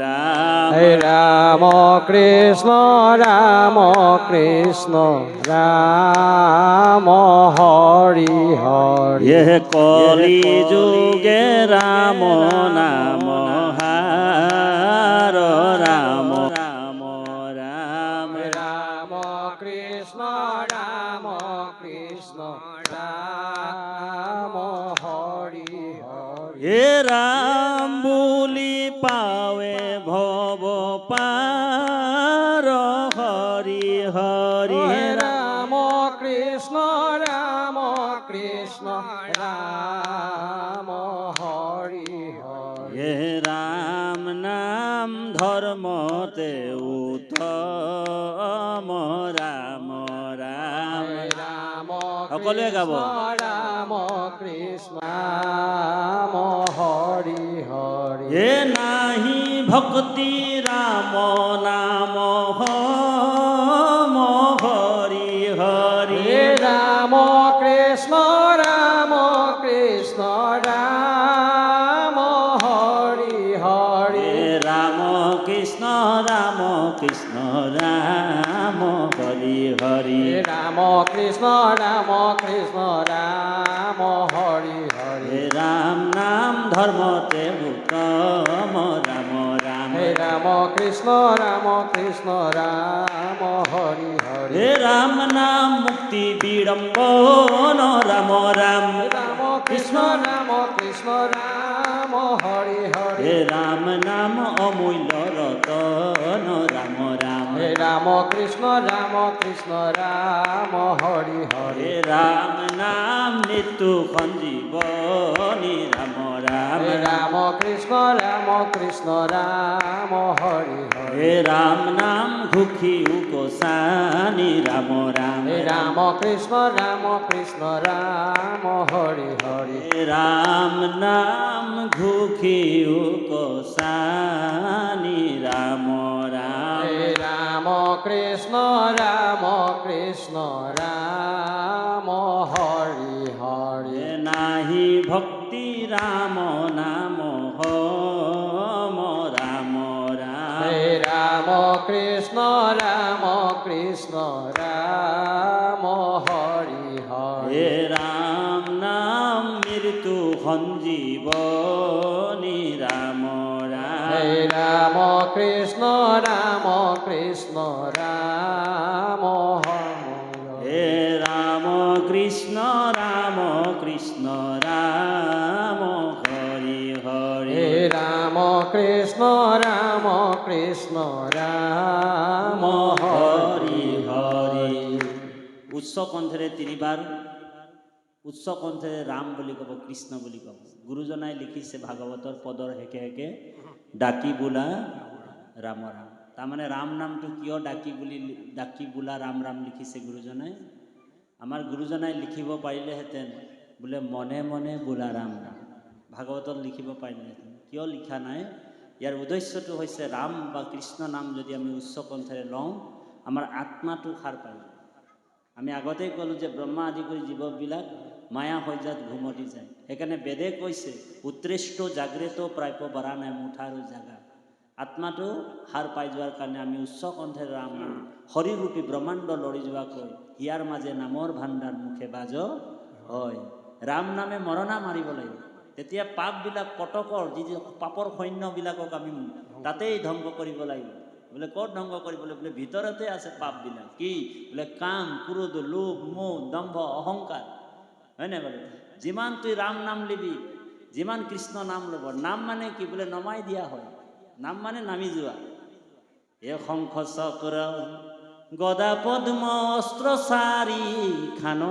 হরে রাম কৃষ্ণ রাম হরি হরি। यह कलि जुगे राम नाम हार राम राम राम রাম কৃষ্ণ রাম হরি হরি। हे राम बोली पावे भव पार हरि हरि রাম কৃষ্ণ রাম হরি হরি। ये राम नाम धर्म ते उत्तम राम राम রাম সকলোৱে গাব। রাম কৃষ্ণ রাম হরি হরি। ये नाही भक्ति राम नाम हम हरि हरि রাম কৃষ্ণ রাম হরি হরি। हे राम कृष्ण राम कृष्ण राम हरि हरि রাম কৃষ্ণ রাম হরি হরি। हे राम नाम धर्म ते उत्तम राम राम রাম কৃষ্ণ রাম হরি হরি। हे राम नाम मुक्ति विडम्बन राम राम রাম কৃষ্ণ রাম হরি হরি। हे राम नाम अमूल्य रतन राम राम রাম কৃষ্ণ রাম হরি হরি। हे राम नाम मृत्यु संजीवनी राम राम রাম কৃষ্ণ রাম হরি হরি। हे राम नाम घुखी उकोसानी राम राम রাম কৃষ্ণ রাম হরি হরি। हे राम नाम घुखी उकोसानी राम राम রাম কৃষ্ণ রাম হরি হরি। हे नाही भक्ति राम नाम हम राम राम রাম কৃষ্ণ রাম হরি হরি। हे राम नाम मृत्यु संजीवनी राम राम রাম কৃষ্ণ রাম হরি। हे राम कृष्ण राम हरि हरि রাম কৃষ্ণ রাম হরি হরি উচ্চ কণ্ঠেৰে তিনিবাৰ উচ্চ কণ্ঠেৰে ৰাম বুলি ক'ব, কৃষ্ণ বুলি ক'ব। গুৰুজনাই লিখিছে ভাগৱতৰ পদৰ হেকে হেকে ডাকি বোলা ৰাম ৰাম। তাৰমানে ৰাম নামটো কিয় ডাকি বোলা ৰাম ৰাম লিখিছে গুৰুজনাই? আমাৰ গুৰুজনাই লিখিব পাৰিলেহেঁতেন বোলে মনে মনে বোলা ৰাম ৰাম, ভাগৱতত লিখিব পাৰিলেহেঁতেন। কিয় লিখা নাই? ইয়াৰ উদ্দেশ্যটো হৈছে ৰাম বা কৃষ্ণ নাম যদি আমি উচ্চ কণ্ঠেৰে লওঁ আমাৰ আত্মাটো সাৰ পাই যায়। আমি আগতেই ক'লোঁ যে ব্ৰহ্মা আদি কৰি জীৱবিলাক মায়া সজ্জাত ঘুমতি যায়। সেইকাৰণে বেদে কৈছে উৎকৃষ্ট জাগ্ৰত প্ৰাপ্য বাৰা নাই মুঠাৰো জাগা। আত্মাটো সাৰ পাই যোৱাৰ কাৰণে আমি উচ্চ কণ্ঠেৰে ৰাম নাম হৰিৰূপী ব্ৰহ্মাণ্ড লৰি যোৱাকৈ ইয়াৰ মাজে নামৰ ভাণ্ডাৰ মুখে বাজ হয়। ৰাম নামে মৰণা মাৰিব লাগিব, তেতিয়া পাপবিলাক কটকৰ যি পাপৰ সৈন্যবিলাকক আমি তাতেই ধ্বংস কৰিব লাগিব। বোলে ক'ত ধ্বংস কৰিবলৈ? বোলে ভিতৰতে আছে পাপবিলাক। কি? বোলে কাম, ক্ৰোধ, লোভ, মোহ, দম্ভ, অহংকাৰ, হয় নাই বাৰু? যিমান তুই ৰাম নাম লিবি, যিমান কৃষ্ণ নাম ল'ব, নাম মানে কি? বোলে নমাই দিয়া হয়। নাম মানে নামি যোৱা। এ শংখ চক্ৰ গদা পদ্ম অস্ত্ৰ চাৰি খান,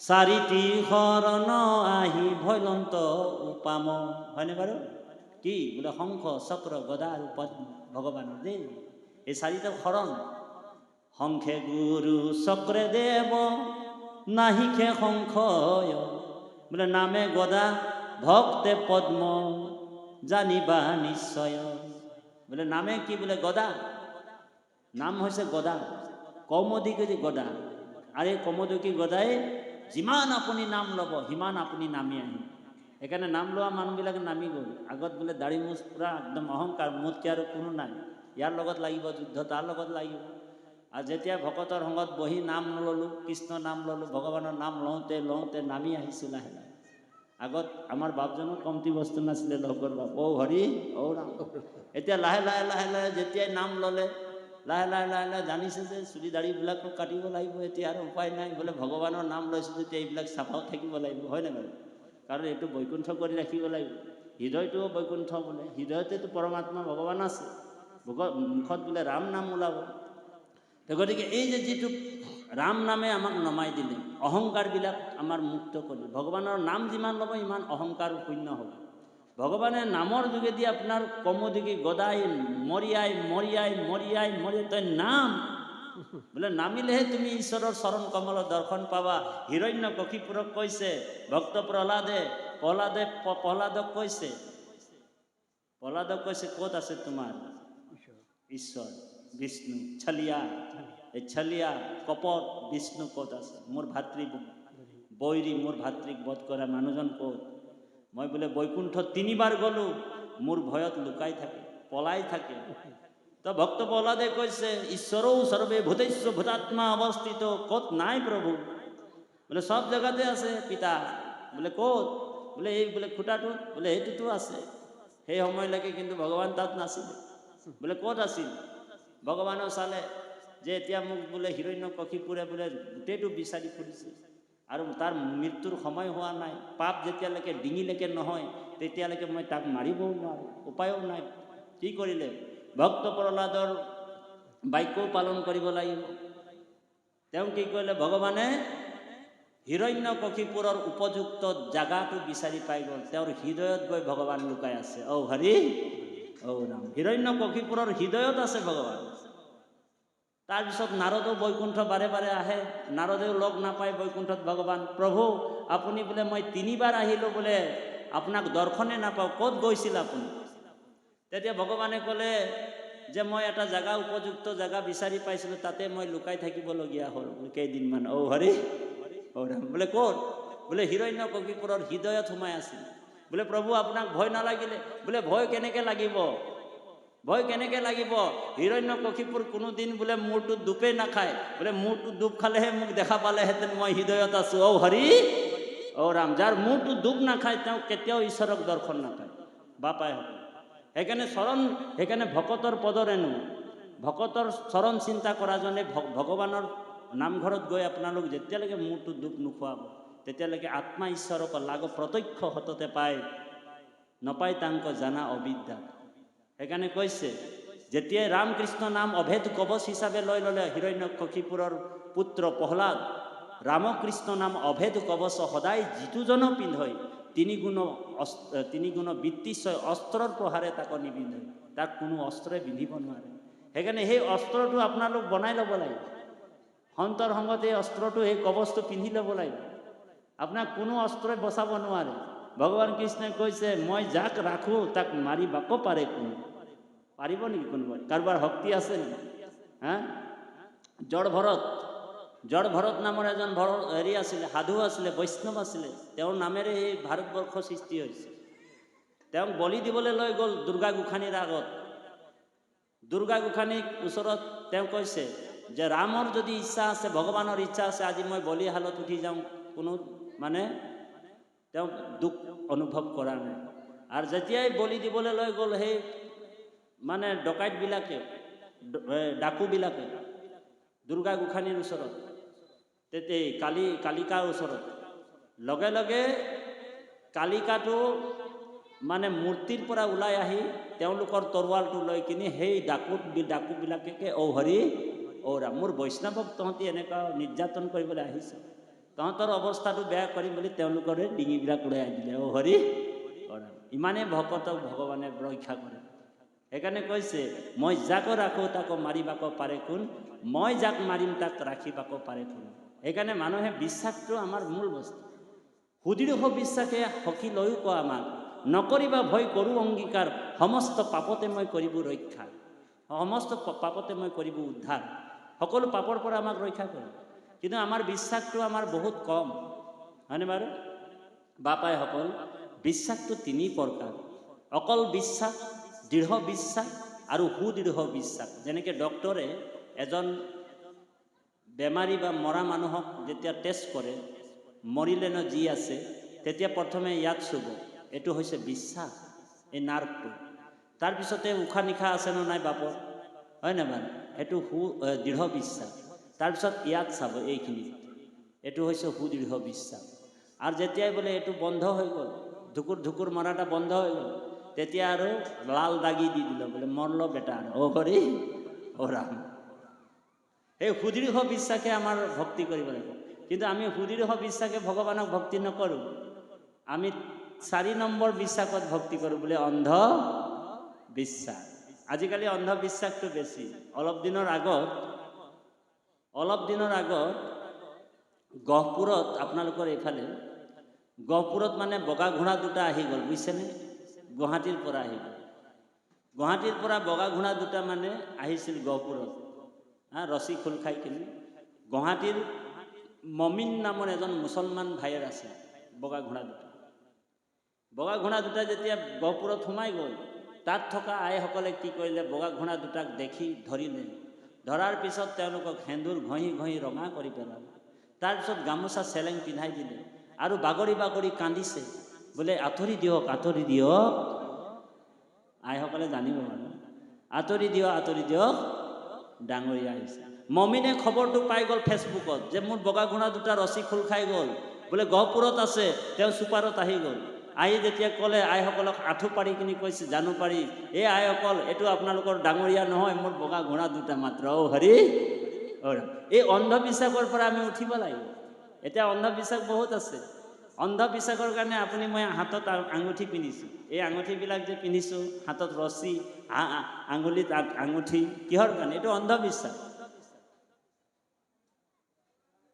চাৰিটি শৰণ আহি ভৈলন্ত উপাম, হয়নে বাৰু? কি? বোলে শংখ চক্ৰ গদা আৰু পদ্ম ভগৱানৰ দেই, এই চাৰিটা শৰণ। শংখে গুৰু চক্ৰে দেৱ নাহিকে শংখয়, বোলে নামে গদা ভক্তে পদ্ম জানিবা নিশ্চয়। বোলে নামে কি? বোলে গদা। নাম হৈছে গদা, কৌমদিকী গদা। আৰু এই কৌমদিকী গদাই যিমান আপুনি নাম ল'ব সিমান আপুনি নামি আহিব। সেইকাৰণে নাম লোৱা মানুহবিলাকে নামি গ'ল। আগত বোলে দাড়ি মুচ পূৰা একদম অহংকাৰ, মোতকৈ আৰু কোনো নাই, ইয়াৰ লগত লাগিব যুদ্ধ, তাৰ লগত লাগিব। আৰু যেতিয়া ভকতৰ সংগত বহি নাম ল'লোঁ, কৃষ্ণ নাম ল'লোঁ, ভগৱানৰ নাম লওঁতে লওঁতে নামি আহিছোঁ লাহে লাহে। আগত আমাৰ বাপজনো কমটি বস্তু নাছিলে, লগৰ বাপ, অ' হৰি অ' ৰাম। এতিয়া লাহে লাহে লাহে লাহে যেতিয়াই নাম ল'লে, লাহে লাহে লাহে লাহে জানিছে যে চুলি দাড়িবিলাকো কাটিব লাগিব, এতিয়া আৰু উপায় নাই, বোলে ভগৱানৰ নাম লৈছোঁ যেতিয়া এইবিলাক চাফাও থাকিব লাগিব, হয় নে বাৰু? কাৰণ এইটো বৈকুণ্ঠ কৰি ৰাখিব লাগিব। হৃদয়টোও বৈকুণ্ঠ বোলে, হৃদয়তেতো পৰমাত্মা ভগৱান আছে, মুখত বোলে ৰাম নাম ওলাব। গতিকে এই যে যিটো ৰাম নামে আমাক নমাই দিলে, অহংকাৰবিলাক আমাৰ মুক্ত কৰিলে। ভগৱানৰ নাম যিমান ল'ব ইমান অহংকাৰ শূন্য হ'ব। ভগৱানে নামৰ যোগেদি আপোনাৰ কমোদিগি গদাই মৰিয়াই মৰিয়াই মৰিয়াই মৰিয়াই তই নাম বোলে, নামিলেহে তুমি ঈশ্বৰৰ চৰণ কমলৰ দৰ্শন পাবা। হিৰণ্যকশিপুৰক কৈছে ভক্ত প্ৰহ্লাদক কৈছে, ক'ত আছে তোমাৰ ঈশ্বৰ? বিষ্ণু ছলিয়া, এই ছলিয়া কপট বিষ্ণু ক'ত আছে? মোৰ ভাতৃ বৈৰী, মোৰ ভাতৃক বধ কৰা মানুহজন ক'ত? মই বোলে বৈকুণ্ঠ 3 বাৰ গ'লোঁ, মোৰ ভয়ত লুকাই থাকে, পলাই থাকে। তো ভক্ত প্ৰহ্লাদে কৈছে ঈশ্বৰৌ সৰ্বে ভূতেশ্ব ভূতাত্মা অৱস্থিত, ক'ত নাই প্ৰভু? বোলে সব জেগাতে আছে পিতা। বোলে ক'ত? বোলে এই বোলে খুঁটাটোত, বোলে সেইটোতো আছে। সেই সময়লৈকে কিন্তু ভগৱান তাত নাছিলে। বোলে ক'ত আছিল? ভগৱানেও চালে যে এতিয়া মোক বোলে হিৰণ্যকশিপুৰে বোলে গোটেইটো বিচাৰি ফুৰিছে আৰু তাৰ মৃত্যুৰ সময় হোৱা নাই। পাপ যেতিয়ালৈকে ডিঙিলৈকে নহয় তেতিয়ালৈকে মই তাক মাৰিবও নোৱাৰোঁ, উপায়ো নাই। কি কৰিলে? ভক্ত প্ৰহ্লাদৰ বাক্যও পালন কৰিব লাগিব। তেওঁ কি কৰিলে? ভগৱানে হিৰণ্যকশিপুৰৰ উপযুক্ত জাগাটো বিচাৰি পাই গ'ল। তেওঁৰ হৃদয়ত গৈ ভগৱান লুকাই আছে। অ' হৰি অ' ৰাম। হিৰণ্যকশিপুৰৰ হৃদয়ত আছে ভগৱান। তাৰপিছত নাৰদো বৈকুণ্ঠ বাৰে বাৰে আহে, নাৰদেও লগ নাপায় বৈকুণ্ঠত ভগৱান। প্ৰভু আপুনি বোলে মই 3 বাৰ আহিলোঁ, বোলে আপোনাক দৰ্শনে নাপাওঁ, ক'ত গৈছিল আপুনি? তেতিয়া ভগৱানে ক'লে যে মই এটা জেগা, উপযুক্ত জেগা বিচাৰি পাইছিলোঁ, তাতে মই লুকাই থাকিবলগীয়া হ'ল কেইদিনমান। অ' হৰি অ' ৰাম। বোলে ক'ত? বোলে হিৰণ্যকশিপুৰৰ হৃদয়ত সোমাই আছিল। বোলে প্ৰভু আপোনাক ভয় নালাগিলে? বোলে ভয় কেনেকৈ লাগিব, ভয় কেনেকৈ লাগিব? হিৰণ্যকশিপুৰ কোনোদিন বোলে মূৰটোত দুপেই নাখায়। বোলে মূৰটোত দুপ খালেহে মোক দেখা পালেহেঁতেন মই হৃদয়ত আছোঁ। অ' হৰি অ' ৰাম। যাৰ মূৰটোত দুপ নাখায় তেওঁ কেতিয়াও ঈশ্বৰক দৰ্শন নাপায়। বাপাই হ'ব। সেইকাৰণে ভকতৰ পদৰেণু, ভকতৰ চৰণ চিন্তা কৰাজনে ভগৱানৰ নামঘৰত গৈ আপোনালোক যেতিয়ালৈকে মূৰটো দুখ নোখোৱাব তেতিয়ালৈকে আত্মা ঈশ্বৰক লাগ প্ৰত্যক্ষ হততে পায়, নপায় তাংক জানা অবিদ্যা। সেইকাৰণে কৈছে যেতিয়াই ৰামকৃষ্ণ নাম অভেদ কবচ হিচাপে লৈ ল'লে হিৰণ্যকশিপুৰৰ পুত্ৰ প্ৰহ্লাদ, ৰামকৃষ্ণ নাম অভেদ কবচ সদায় যিটোজন পিন্ধই, তিনি গুণ বৃত্তিশয় অস্ত্ৰৰ প্ৰহাৰে তাক নিবিন্ধে। তাক কোনো অস্ত্ৰই পিন্ধিব নোৱাৰে। সেইকাৰণে সেই অস্ত্ৰটো আপোনালোক বনাই ল'ব লাগিব। সন্তৰ সংগত এই অস্ত্ৰটো, এই কবচটো পিন্ধি ল'ব লাগিব। আপোনাক কোনো অস্ত্ৰই বচাব নোৱাৰে। ভগৱান কৃষ্ণই কৈছে মই যাক ৰাখোঁ তাক মাৰিবাক পাৰে কোনো? পাৰিব নেকি কোনোবাই? কাৰোবাৰ শক্তি আছে নেকি? হা? জড়ভৰত নামৰ এজন হেৰি আছিলে, সাধু আছিলে, বৈষ্ণৱ আছিলে। তেওঁৰ নামেৰে এই ভাৰতবৰ্ষ সৃষ্টি হৈছে। তেওঁক বলি দিবলৈ লৈ গ'ল দুৰ্গা গোসাঁনীৰ আগত। দুৰ্গা গোসাঁনীৰ ওচৰত তেওঁ কৈছে যে ৰামৰ যদি ইচ্ছা আছে, ভগৱানৰ ইচ্ছা আছে, আজি মই বলি হালত উঠি যাওঁ, কোনো তেওঁ দুখ অনুভৱ কৰা নাই। আৰু যেতিয়াই বলি দিবলৈ লৈ গ'ল সেই ডকাইতবিলাকে, ডাকুবিলাকে দুৰ্গা গোসাঁনীৰ ওচৰত, তেতিয়া কালিকাৰ ওচৰত, লগে লগে কালিকাটো মূৰ্তিৰ পৰা ওলাই আহি তেওঁলোকৰ তৰোৱালটো লৈ কিনি সেই ডাকুবিলাকে অ' হৰি অ' ৰাম, মোৰ বৈষ্ণৱক তহঁতি এনেকুৱা নিৰ্যাতন কৰিবলৈ আহিছে, তহঁতৰ অৱস্থাটো বেয়া কৰিম বুলি তেওঁলোকৰে ডিঙিবিলাক উৰাই দিলে। অ' হৰি অ' ৰাম। ইমানেই ভকতক ভগৱানে ৰক্ষা কৰে। সেইকাৰণে কৈছে মই যাক ৰাখোঁ তাক মাৰিবাক পাৰে কোন? মই যাক মাৰিম তাক ৰাখিবাক পাৰে কোন? সেইকাৰণে মানুহে বিশ্বাসটো আমাৰ মূল বস্তু। সুদৃঢ় বিশ্বাসে সখী লৈও কোৱা আমাক নকৰিবা ভয় কৰোঁ অংগীকাৰ, সমস্ত পাপতে মই কৰিব ৰক্ষা, সমস্ত পাপতে মই কৰিব উদ্ধাৰ। সকলো পাপৰ পৰা আমাক ৰক্ষা কৰে। কিন্তু আমাৰ বিশ্বাসটো আমাৰ বহুত কম, হয়নে বাৰু? বাপাইসকল, বিশ্বাসটো তিনি প্ৰকাৰ, অকল বিশ্বাস, দৃঢ় বিশ্বাস আৰু সুদৃঢ় বিশ্বাস। যেনেকৈ ডক্টৰে এজন বেমাৰী বা মৰা মানুহক যেতিয়া টেষ্ট কৰে, মৰিলে ন যি আছে, তেতিয়া প্ৰথমে ইয়াত চুব, এইটো হৈছে বিশ্বাস, এই নাৰ্ভটো। তাৰপিছতে উশাহ নিশাহ আছে ন নাই বাপৰ, হয় নে বাৰু, সেইটো দৃঢ় বিশ্বাস। তাৰপিছত ইয়াত চাব, এইখিনি, এইটো হৈছে সুদৃঢ় বিশ্বাস। আৰু যেতিয়াই বোলে এইটো বন্ধ হৈ গ'ল, ধুকুৰ মৰাটা বন্ধ হৈ গ'ল, তেতিয়া আৰু লাল দাগি দি দিল, বোলে মৰল বেটা, অ হৰি অ ৰাম। এই সুদৃঢ় বিশ্বাসে আমাৰ ভক্তি কৰিব লাগিব। কিন্তু আমি সুদৃঢ় বিশ্বাসে ভগৱানক ভক্তি নকৰোঁ, আমি 4 নম্বৰ বিশ্বাসত ভক্তি কৰোঁ, বোলে অন্ধ বিশ্বাস। আজিকালি অন্ধবিশ্বাসটো বেছি। অলপ দিনৰ আগত গহপুৰত, আপোনালোকৰ এইফালে গহপুৰত মানে বগা ঘোঁৰা দুটা আহি গ'ল, বুজিছেনে? গুৱাহাটীৰ পৰা আহি গ'ল। গুৱাহাটীৰ পৰা বগা ঘোঁৰা দুটা মানে আহিছিল গহপুৰত, ৰছী খোল খাই কিনি। গুৱাহাটীৰ মমিন নামৰ এজন মুছলমান ভাইৰ আছে বগা ঘোঁৰা দুটা যেতিয়া গহপুৰত সোমাই গ'ল, তাত থকা আইসকলে কি কৰিলে, বগা ঘোঁৰা দুটাক দেখি ধৰিলে। ধৰাৰ পিছত তেওঁলোকক সেন্দুৰ ঘঁহি ৰঙা কৰি পেলালে। তাৰপিছত গামোচা চেলেং পিন্ধাই দিলে আৰু বাগৰি কান্দিছে, বোলে আঁতৰি দিয়ক আইসকলে জানিব মানে, আঁতৰি দিয়ক ডাঙৰীয়া আহিছে। মমিনে খবৰটো পাই গ'ল ফেচবুকত, যে মোৰ বগা ঘোঁৰা দুটা ৰছী খোল খাই গ'ল, বোলে গহপুৰত আছে। তেওঁ চুপাৰত আহি গ'ল, আহি যেতিয়া ক'লে, আইসকলক আঁঠু পাৰি কিনি কৈছে, জানো পাৰি, এই আইসকল, এইটো আপোনালোকৰ ডাঙৰীয়া নহয়, মোৰ বগা ঘোঁৰা দুটা মাত্ৰ, অ হৰি অ। এই অন্ধবিশ্বাসৰ পৰা আমি উঠিব লাগিব। এতিয়া অন্ধবিশ্বাস বহুত আছে। অন্ধবিশ্বাসৰ কাৰণে মই হাতত আঙুঠি পিন্ধিছোঁ, এই আঙুঠিবিলাক যে পিন্ধিছোঁ, হাতত ৰছী, আঙুলিত আঙুঠি, কিহৰ কাৰণে? এইটো অন্ধবিশ্বাস।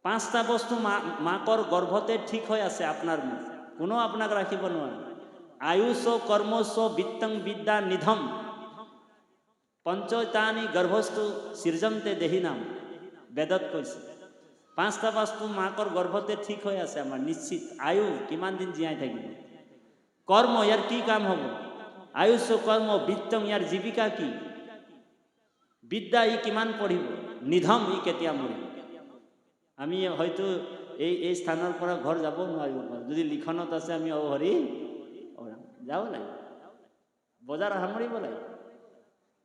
5টা বস্তু মাকৰ গৰ্ভতে ঠিক হৈ আছে আপোনাৰ মুখ, কোনো আপোনাক ৰাখিব নোৱাৰে। আয়ুষ কৰ্মচ বিত্তং বিদ্যা নিধম পঞ্চতানি গৰ্ভস্থু সৃজন্তে দেহিনাম, বেদত কৈছে। 5টা বস্তু মাকৰ গৰ্ভতে ঠিক হৈ আছে আমাৰ, নিশ্চিত। আয়ু, কিমান দিন জীয়াই থাকিব। কৰ্ম, ইয়াৰ কি কাম হ'ব। আয়ুষ কৰ্ম, বিত্তং, ইয়াৰ জীৱিকা কি। বিদ্যা, ই কিমান পঢ়িব। নিধম, ই কেতিয়া মৰিব। আমি হয়তো এই স্থানৰ পৰা ঘৰ যাব নোৱাৰিব পাৰোঁ, যদি লিখনত আছে আমি অ হৰি অ ৰাম যাব লাগিব, বজাৰ সামৰিব লাগিব।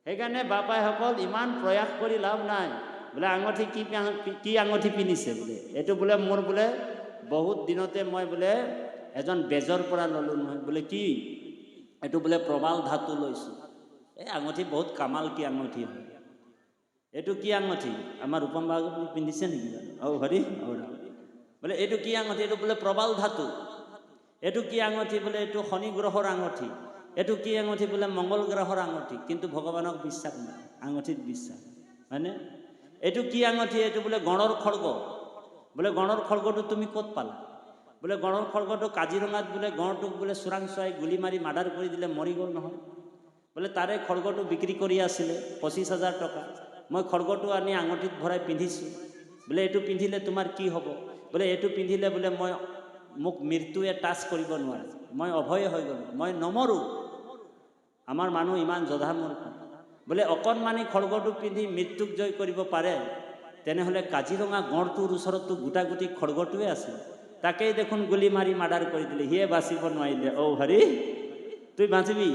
সেইকাৰণে বাপাইসকল ইমান প্ৰয়াস কৰি লাভ নাই। বোলে আঙুঠি কি আঙুঠি পিন্ধিছে, বোলে এইটো বোলে মোৰ বোলে বহুত দিনতে মই বোলে এজন বেজৰ পৰা ল'লোঁ নহয়, বোলে কি, এইটো বোলে প্ৰবাল ধাতু লৈছোঁ। এই আঙুঠি বহুত কামাল কি আঙুঠি হয়। এইটো কি আঙুঠি, আমাৰ ৰূপম বাবু পিন্ধিছে নেকি? অ হৰি অ ৰাম। বোলে এইটো কি আঙুঠি, এইটো বোলে প্ৰবাল ধাতু। এইটো কি আঙুঠি, বোলে এইটো শনি গ্ৰহৰ আঙুঠি। এইটো কি আঙুঠি, বোলে মংগল গ্ৰহৰ আঙুঠি। কিন্তু ভগৱানক বিশ্বাস নাই, আঙুঠিত বিশ্বাস, হয়নে? এইটো কি আঙুঠি, এইটো বোলে গঁড়ৰ খৰ্গ। বোলে গঁড়ৰ খৰ্গটো তুমি ক'ত পালা? বোলে গঁড়ৰ খৰ্গটো কাজিৰঙাত বোলে গঁড়টোক বোলে চোৰাং চোৱাই গুলি মাৰি মাৰ্ডাৰ কৰি দিলে, মৰি গ'ল নহয়। বোলে তাৰে খৰ্গটো বিক্ৰী কৰি আছিলে 25,000 টকা। মই খৰ্গটো আনি আঙুঠিত ভৰাই পিন্ধিছোঁ। বোলে এইটো পিন্ধিলে তোমাৰ কি হ'ব? বোলে এইটো পিন্ধিলে বোলে মোক মৃত্যুৱে টাচ কৰিব নোৱাৰে, মই অভয় হৈ গ'লোঁ, মই নমৰোঁ। আমাৰ মানুহ ইমান জধামূৰ্খ। বোলে অকণমানি খৰ্গটো পিন্ধি মৃত্যুক জয় কৰিব পাৰে, তেনেহ'লে কাজিৰঙা গঁড়টোৰ ওচৰততো গোটাগুটি খৰ্গটোৱে আছে, তাকেই দেখোন গুলি মাৰি মাৰ্ডাৰ কৰি দিলে, সিয়ে বাচিব নোৱাৰিলে। অ হৰি, তুই বাচিবি?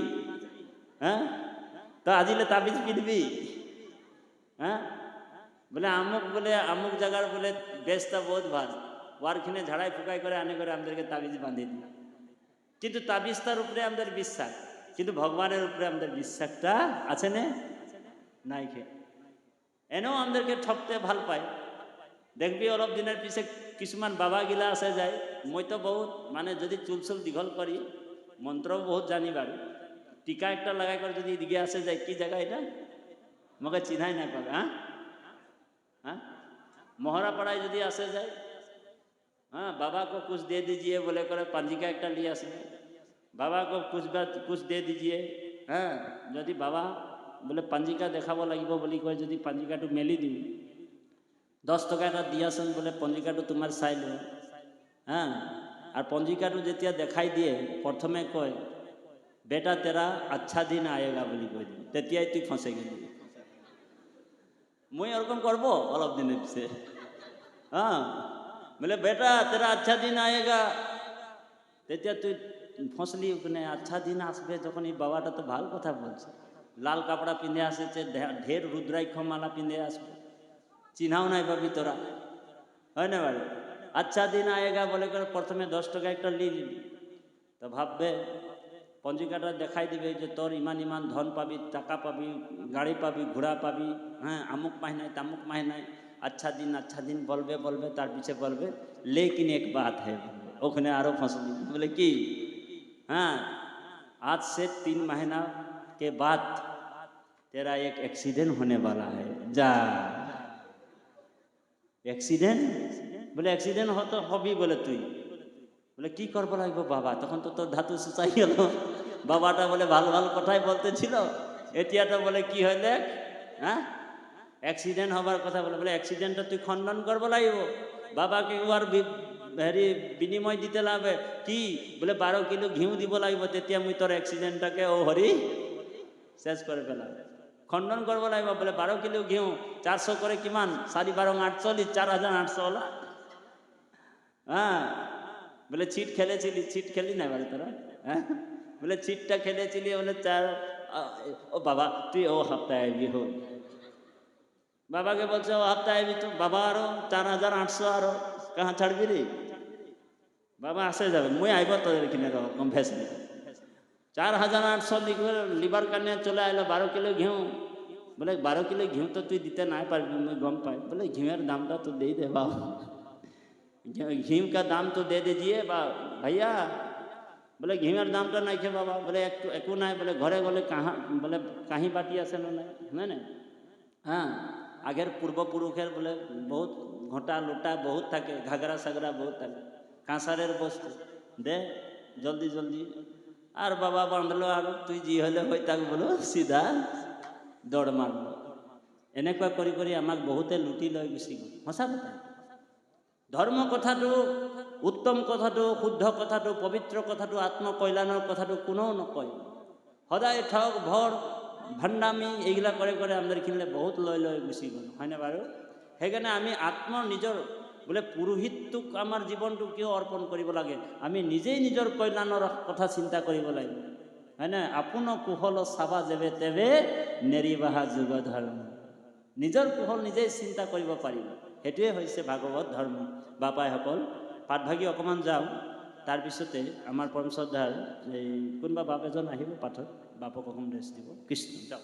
তই আজিলে তাবিজ পিন্ধিবি? বোলে আমুক জায়গার বোলে বেশটা বহুত ভাল, ওয়ারখিনে ঝাড়াই ফুকাই করে আনে করে আমাদেরকে তাবিজ বাঁধে দিই। কিন্তু তাবিজটার উপরে আমাদের বিশ্বাস, কিন্তু ভগবানের উপরে আমাদের বিশ্বাসটা আছে না নাই? এনেও আমাদেরকে ঠকতে ভাল পায়। দেখবি অলপ দিনের পিছে কিছুমান বাবা গিলা আছে যায়, মই তো বহুত মানে যদি চুল দীঘল করি মন্ত্রও বহুত জানি বাৰু, টিকা একটা লাগাই করে যদি এদিকে আসে যায়, কি জায়গা এটা আমাকে চিনাই না পাবে। मोहरापाड़ाয় যদি আসে যায়, बाबा को कुछ दे दीजिए बोले करे पंजिका একটা लिए আসে, बाबा को कुछ दे दीजिए। যদি बाबा बोले पंजिका देखाब লাগিব বুলি কয়, যদি पंजिकाটো মেলি দিওঁ, 10 টকা এটা দিয়াচোন বোলে पंजिकाটো তোমাৰ চাই লো। আৰ পঞ্জিকাটো যেতিয়া দেখাই দিয়ে প্ৰথমে কয় বেটা তেৰা আচ্ছা দিন আয়েগা বুলি কৈ দিয়ে, তেতিয়াই তুই ফচে গেলি। মই ওরকম করবো অলপ দিনের পিছে, হ্যাঁ বলে বেটা তেরা আচ্ছা দিন আয়েগা, তেতিয়া তুই ফসলি ওখানে। আচ্ছা দিন আসবে যখন, এই বাবাটা তো ভালো কথা বলছে, লাল কাপড়া পিঁধে আসেছে, ঢের রুদ্রাক্ষ মালা পিঁধে আসবে, চিনাও নাই পাবি তোরা, হয় না বাড়ি। আচ্ছা দিন আয়েগা বলে করে প্রথমে 10 টাকা একটা নিলি, তো ভাববে পঞ্জিকাটা দেখাই দিবে যে তোর ইমান ইমান ধন পাবি, টাকা পাবি, গাড়ি পাবি, ঘোড়া পাবি, হ্যাঁ আমুক মাহিনায় তামুক মাহিনায়। আচ্ছা দিন বলবে বলবে, তার পিছে বলবে লেকিন এক বাত है, ওখানে আরো ফসলি বলে কি, हाँ आज से 3 महीना के बाद तेरा एक एक्सीडेंट होने वाला है, जा। एक्सीडेंट बोले एक्सीडेंट हो तो हबी बोले তুই বলে কি করবো লাগবো বাবা, তখন তো তোর ধাতু সুচাই গেল। বাবাটা বলে ভালো ভালো কথাই বলতেছিল, এতিয়াটা বলে কি হয় দেখ, হ্যাঁ অ্যাক্সিডেন্ট হবার কথা বলে। বলে অ্যাক্সিডেন্টটা তুই খণ্ডন করবো লাগব, বাবাকে একবার হেৰি বিনিময় দিতে লাগবে কি, বলে 12 কিলো ঘিউ দিব লাগবে, তেতিয়া মুই তোর অ্যাক্সিডেন্টটাকে ও হরি শেষ করে পেলাম, খণ্ডন করবো লাগব। বলে 12 কিলো ঘিউ 400 করে কিমান, 4 12 48, 4800 হলা। হ্যাঁ বলে ছিট খেলেছিলি, ছিট খেলি না বাড়ি তোরা, হ্যাঁ বলে ছিটটা খেলেছিলি, বলে 4 ও বাবা তুই ও সপ্তাহে আইবি হো, বাবাকে বলছে ও সপ্তাহে আইবি তো, বাবা আরো 4800 আরো কাহা ছাড়বি রে, বাবা আসে যাবে, মুই আইব তোদের কিনে কম ভেস নেই। 4800 লিখবে লিবার কানে চলে আইলো 12 কিলো ঘিউ। বলে 12 কিলো ঘিউ তো তুই দিতে নাই পারবি, মুই গম পাই। বলে ঘিউয়ের দামটা তো দিয়ে দে বাবা, घी का दाम तो दे दीजिए भैया। बोले घीर दाम तो नहीं खे बाबा, बोले एक ना, बोले घरे गले कहाँ, बोले कहीं बाटी आसे ना ना। हाँ आगे पूर्वपुरुषेर बोले बहुत घोटा लोटा बहुत থাকে, घागरा सागरा बहुत থাকে, কাঁসারের বস্তু দে জলদি জলদি। আর বাবা বাঁধলো, আর তুই জি হলে হই তাকে বলো সিধা দৌড় মারলো। এনেকুৱা কৰি কৰি আমাক বহুতে লুটি লৈ গুচি গ'ল, সঁচা কথা। ধৰ্ম কথাটো, উত্তম কথাটো, শুদ্ধ কথাটো, পবিত্ৰ কথাটো, আত্মকল্যাণৰ কথাটো কোনেও নকয়। সদায় ঠগ ভৰ ভাণ্ডামি এইগিলা কৰে কৰে আমাদেৰ কিনলে বহুত লৈ লৈ গুচি গ'ল, হয়নে বাৰু। সেইকাৰণে আমি নিজৰ বোলে পুৰোহিতটোক আমাৰ জীৱনটো কিয় অৰ্পণ কৰিব লাগে, আমি নিজেই নিজৰ কল্যাণৰ কথা চিন্তা কৰিব লাগিব, হয়নে। আপোন কুশল চাবা যেবে তেবে নেৰিবাহা যুগ ধৰ্ম, নিজৰ কুশল নিজেই চিন্তা কৰিব পাৰিব, সেইটোৱে হৈছে ভাগৱত ধৰ্ম। বাপাইসকল পাঠভাগী অকণমান যাওঁ, তাৰপিছতে আমাৰ পৰম শ্ৰদ্ধাৰ এই কোনোবা বাপ এজন আহিব পাঠত, বাপক অকণমান ৰেষ্ট দিব। কৃষ্ণ যাওক।